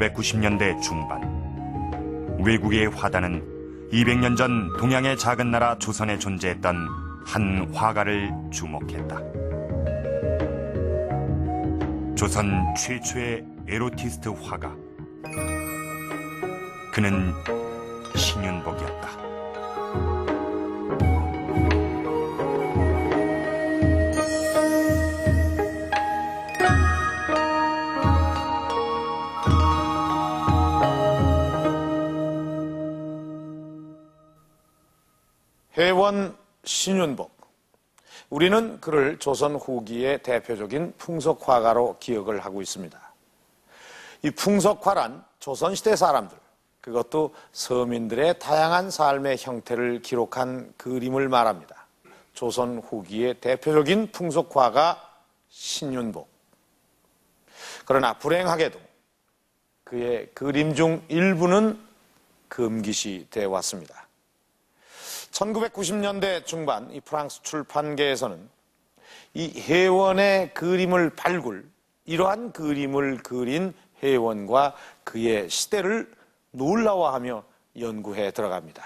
1990년대 중반, 외국의 화단은 200년 전 동양의 작은 나라 조선에 존재했던 한 화가를 주목했다. 조선 최초의 에로티스트 화가. 그는 신윤복이었다. 회원 신윤복. 우리는 그를 조선 후기의 대표적인 풍속화가로 기억을 하고 있습니다. 이 풍속화란 조선시대 사람들, 그것도 서민들의 다양한 삶의 형태를 기록한 그림을 말합니다. 조선 후기의 대표적인 풍속화가 신윤복. 그러나 불행하게도 그의 그림 중 일부는 금기시되어 왔습니다. 1990년대 중반 이 프랑스 출판계에서는 이 혜원의 그림을 이러한 그림을 그린 혜원과 그의 시대를 놀라워하며 연구해 들어갑니다.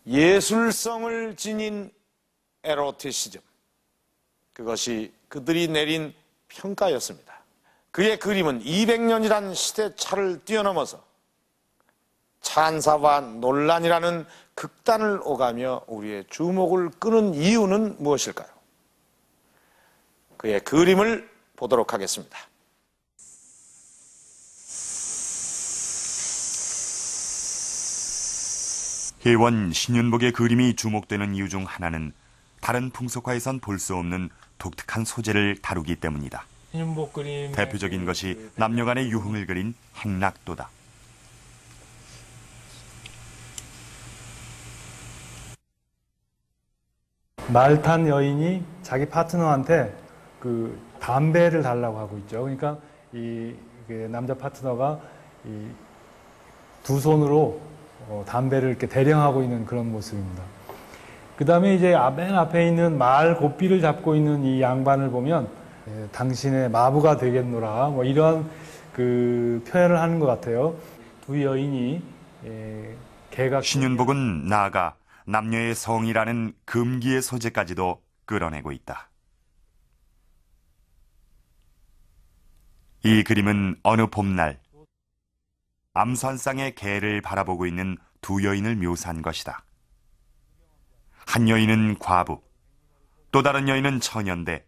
예술성을 지닌 에로티시즘, 그것이 그들이 내린 평가였습니다. 그의 그림은 200년이란 시대차를 뛰어넘어서 찬사와 논란이라는 극단을 오가며 우리의 주목을 끄는 이유는 무엇일까요? 그의 그림을 보도록 하겠습니다. 혜원 신윤복의 그림이 주목되는 이유 중 하나는 다른 풍속화에선 볼 수 없는 독특한 소재를 다루기 때문이다. 신윤복 그림 대표적인 것이 남녀간의 유흥을 그린 행락도다. 말 탄 여인이 자기 파트너한테 그 담배를 달라고 하고 있죠. 그러니까 이 남자 파트너가 이 두 손으로 담배를 이렇게 대령하고 있는 그런 모습입니다. 그 다음에 이제 맨 앞에 있는 말 고삐를 잡고 있는 이 양반을 보면 당신의 마부가 되겠노라, 뭐 이러한 그 표현을 하는 것 같아요. 두 여인이 개각. 신윤복은 나아가 남녀의 성이라는 금기의 소재까지도 끌어내고 있다. 이 그림은 어느 봄날 암산상의 개를 바라보고 있는 두 여인을 묘사한 것이다. 한 여인은 과부, 또 다른 여인은 처녀인데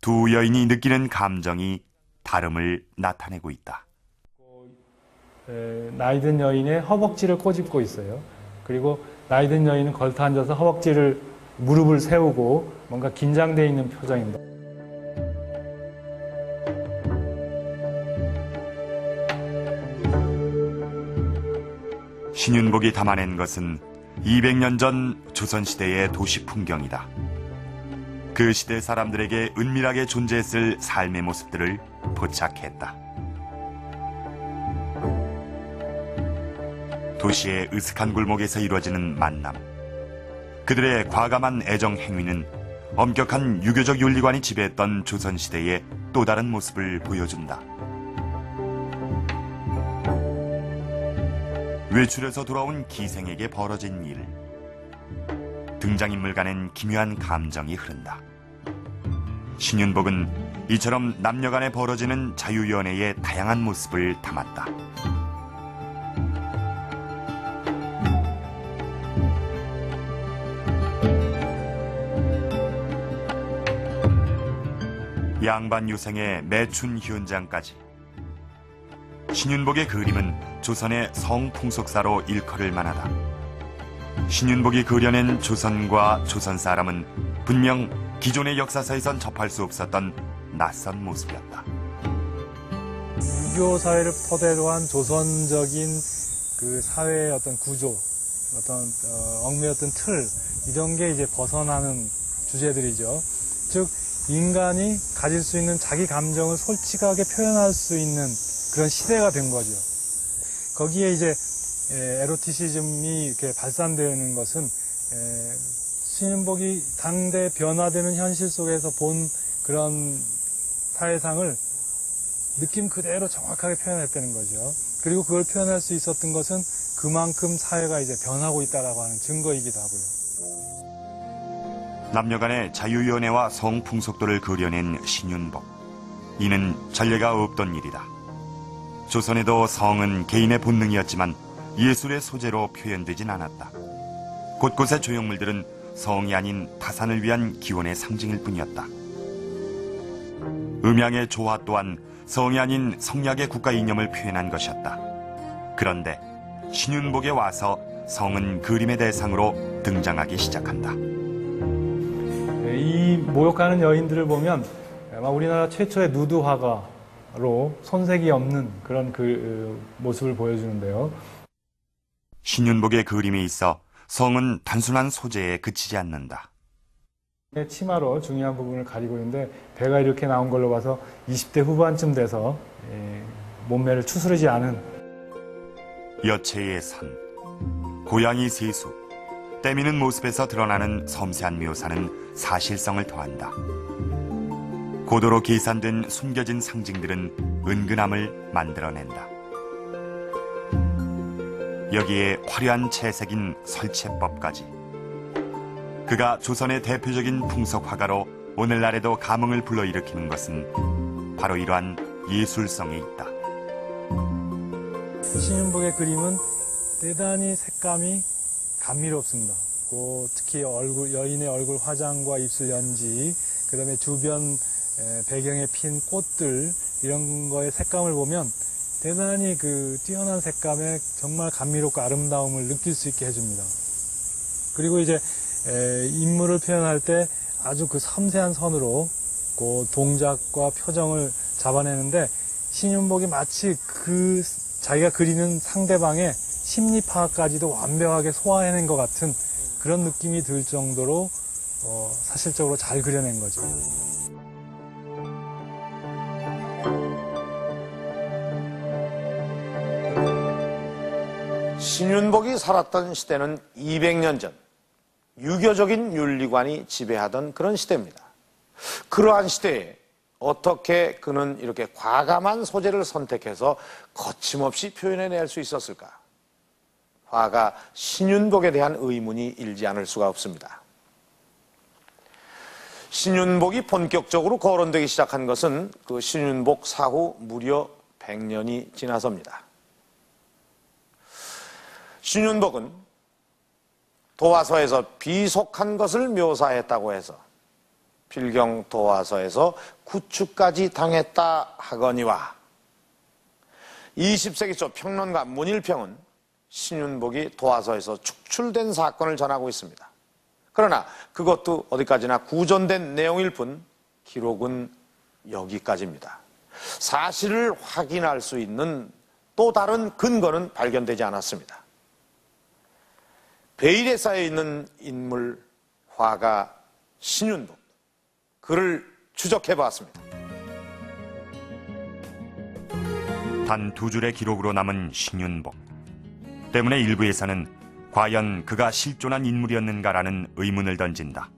두 여인이 느끼는 감정이 다름을 나타내고 있다. 나이든 여인의 허벅지를 꼬집고 있어요. 그리고 나이든 여인은 걸터 앉아서 무릎을 세우고 뭔가 긴장되어 있는 표정입니다. 신윤복이 담아낸 것은 200년 전 조선시대의 도시 풍경이다. 그 시대 사람들에게 은밀하게 존재했을 삶의 모습들을 포착했다. 도시의 으슥한 골목에서 이루어지는 만남. 그들의 과감한 애정 행위는 엄격한 유교적 윤리관이 지배했던 조선시대의 또 다른 모습을 보여준다. 외출에서 돌아온 기생에게 벌어진 일. 등장인물 간엔 기묘한 감정이 흐른다. 신윤복은 이처럼 남녀 간에 벌어지는 자유연애의 다양한 모습을 담았다. 양반 유생의 매춘 현장까지. 신윤복의 그림은 조선의 성풍속사로 일컬을 만하다. 신윤복이 그려낸 조선과 조선 사람은 분명 기존의 역사서에선 접할 수 없었던 낯선 모습이었다. 유교 사회를 토대로 한 조선적인 그 사회의 어떤 구조, 어떤 얽매였던 틀, 이런 게 이제 벗어나는 주제들이죠. 즉 인간이 가질 수 있는 자기 감정을 솔직하게 표현할 수 있는 그런 시대가 된 거죠. 거기에 이제 에로티시즘이 이렇게 발산되는 것은 신윤복이 당대 변화되는 현실 속에서 본 그런 사회상을 느낌 그대로 정확하게 표현했다는 거죠. 그리고 그걸 표현할 수 있었던 것은 그만큼 사회가 이제 변하고 있다라고 하는 증거이기도 하고요. 남녀 간의 자유연애와 성풍속도를 그려낸 신윤복. 이는 전례가 없던 일이다. 조선에도 성은 개인의 본능이었지만 예술의 소재로 표현되진 않았다. 곳곳의 조형물들은 성이 아닌 타산을 위한 기원의 상징일 뿐이었다. 음양의 조화 또한 성이 아닌 성약의 국가 이념을 표현한 것이었다. 그런데 신윤복에 와서 성은 그림의 대상으로 등장하기 시작한다. 이 모욕하는 여인들을 보면 아마 우리나라 최초의 누드 화가로 손색이 없는 그런 모습을 보여주는데요. 신윤복의 그림에 있어 성은 단순한 소재에 그치지 않는다. 치마로 중요한 부분을 가리고 있는데 배가 이렇게 나온 걸로 봐서 20대 후반쯤 돼서 몸매를 추스르지 않은 여체의 선, 고양이 세수, 때미는 모습에서 드러나는 섬세한 묘사는 사실성을 더한다. 고도로 계산된 숨겨진 상징들은 은근함을 만들어낸다. 여기에 화려한 채색인 설채법까지. 그가 조선의 대표적인 풍속 화가로 오늘날에도 감흥을 불러일으키는 것은 바로 이러한 예술성에 있다. 신윤복의 그림은 대단히 색감이 감미롭습니다. 특히 여인의 얼굴 화장과 입술 연지, 그다음에 주변 배경에 핀 꽃들 이런 거의 색감을 보면 대단히 뛰어난 색감에 정말 감미롭고 아름다움을 느낄 수 있게 해줍니다. 그리고 이제 인물을 표현할 때 아주 섬세한 선으로 동작과 표정을 잡아내는데 신윤복이 마치 자기가 그리는 상대방의 심리 파악까지도 완벽하게 소화해낸 것 같은 그런 느낌이 들 정도로 사실적으로 잘 그려낸 거죠. 신윤복이 살았던 시대는 200년 전 유교적인 윤리관이 지배하던 그런 시대입니다. 그러한 시대에 어떻게 그는 이렇게 과감한 소재를 선택해서 거침없이 표현해낼 수 있었을까? 화가 신윤복에 대한 의문이 일지 않을 수가 없습니다. 신윤복이 본격적으로 거론되기 시작한 것은 그 신윤복 사후 무려 100년이 지나서입니다. 신윤복은 도화서에서 비속한 것을 묘사했다고 해서 필경 도화서에서 구축까지 당했다 하거니와 20세기 초 평론가 문일평은 신윤복이 도화서에서 축출된 사건을 전하고 있습니다. 그러나 그것도 어디까지나 구전된 내용일 뿐 기록은 여기까지입니다. 사실을 확인할 수 있는 또 다른 근거는 발견되지 않았습니다. 베일에 쌓여있는 인물 화가 신윤복, 그를 추적해 보았습니다. 단 2줄의 기록으로 남은 신윤복. 때문에 일부에서는 과연 그가 실존한 인물이었는가라는 의문을 던진다.